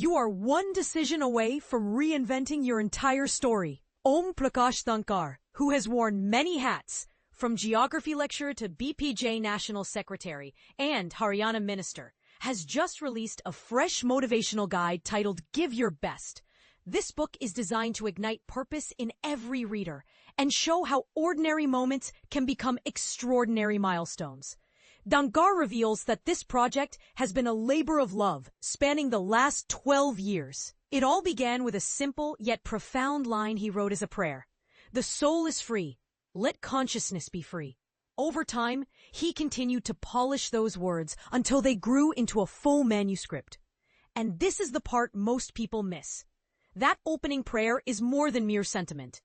You are one decision away from reinventing your entire story. Om Prakash Dhankar, who has worn many hats, from geography lecturer to BPJ National Secretary and Haryana Minister, has just released a fresh motivational guide titled Give Your Best. This book is designed to ignite purpose in every reader and show how ordinary moments can become extraordinary milestones. Dhankar reveals that this project has been a labor of love spanning the last 12 years. It all began with a simple yet profound line he wrote as a prayer. The soul is free. Let consciousness be free. Over time, he continued to polish those words until they grew into a full manuscript. And this is the part most people miss. That opening prayer is more than mere sentiment.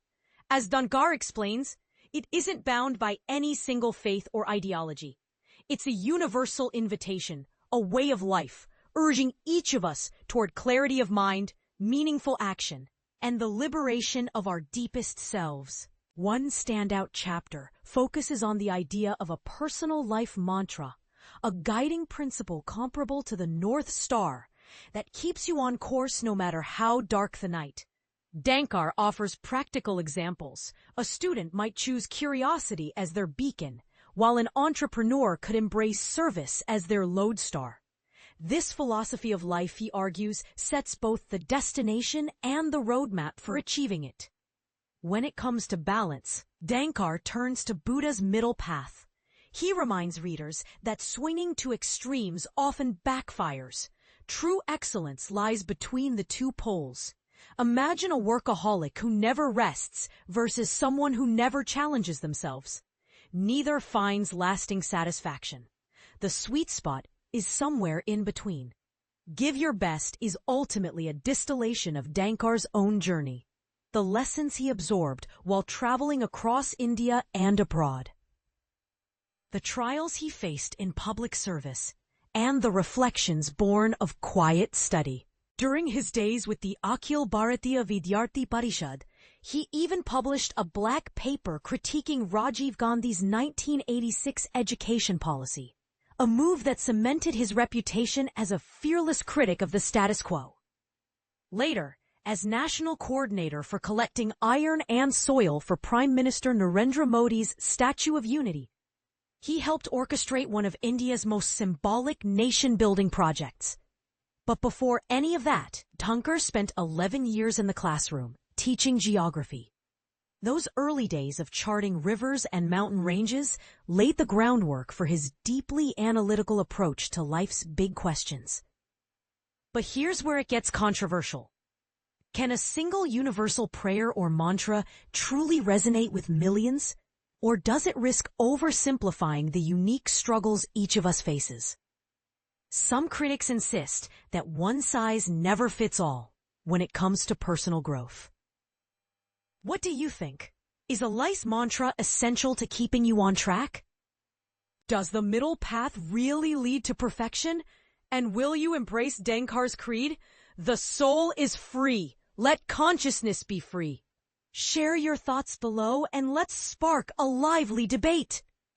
As Dhankar explains, it isn't bound by any single faith or ideology. It's a universal invitation, a way of life, urging each of us toward clarity of mind, meaningful action, and the liberation of our deepest selves. One standout chapter focuses on the idea of a personal life mantra, a guiding principle comparable to the North Star that keeps you on course no matter how dark the night. Dhankar offers practical examples. A student might choose curiosity as their beacon, while an entrepreneur could embrace service as their lodestar. This philosophy of life, he argues, sets both the destination and the roadmap for achieving it. When it comes to balance, Dhankar turns to Buddha's middle path. He reminds readers that swinging to extremes often backfires. True excellence lies between the two poles. Imagine a workaholic who never rests versus someone who never challenges themselves. Neither finds lasting satisfaction. The sweet spot is somewhere in between. Give Your Best is ultimately a distillation of Dhankar's own journey, the lessons he absorbed while traveling across India and abroad, the trials he faced in public service, and the reflections born of quiet study. During his days with the Akhil Bharatiya Vidyarthi Parishad, he even published a black paper critiquing Rajiv Gandhi's 1986 education policy, a move that cemented his reputation as a fearless critic of the status quo. Later, as national coordinator for collecting iron and soil for Prime Minister Narendra Modi's Statue of Unity, he helped orchestrate one of India's most symbolic nation-building projects. But before any of that, Dhankar spent 11 years in the classroom, teaching geography. Those early days of charting rivers and mountain ranges laid the groundwork for his deeply analytical approach to life's big questions. But here's where it gets controversial. Can a single universal prayer or mantra truly resonate with millions? Or does it risk oversimplifying the unique struggles each of us faces? Some critics insist that one size never fits all when it comes to personal growth. What do you think? Is a life mantra essential to keeping you on track? Does the middle path really lead to perfection? And will you embrace Dhankar's creed? The soul is free. Let consciousness be free. Share your thoughts below and let's spark a lively debate.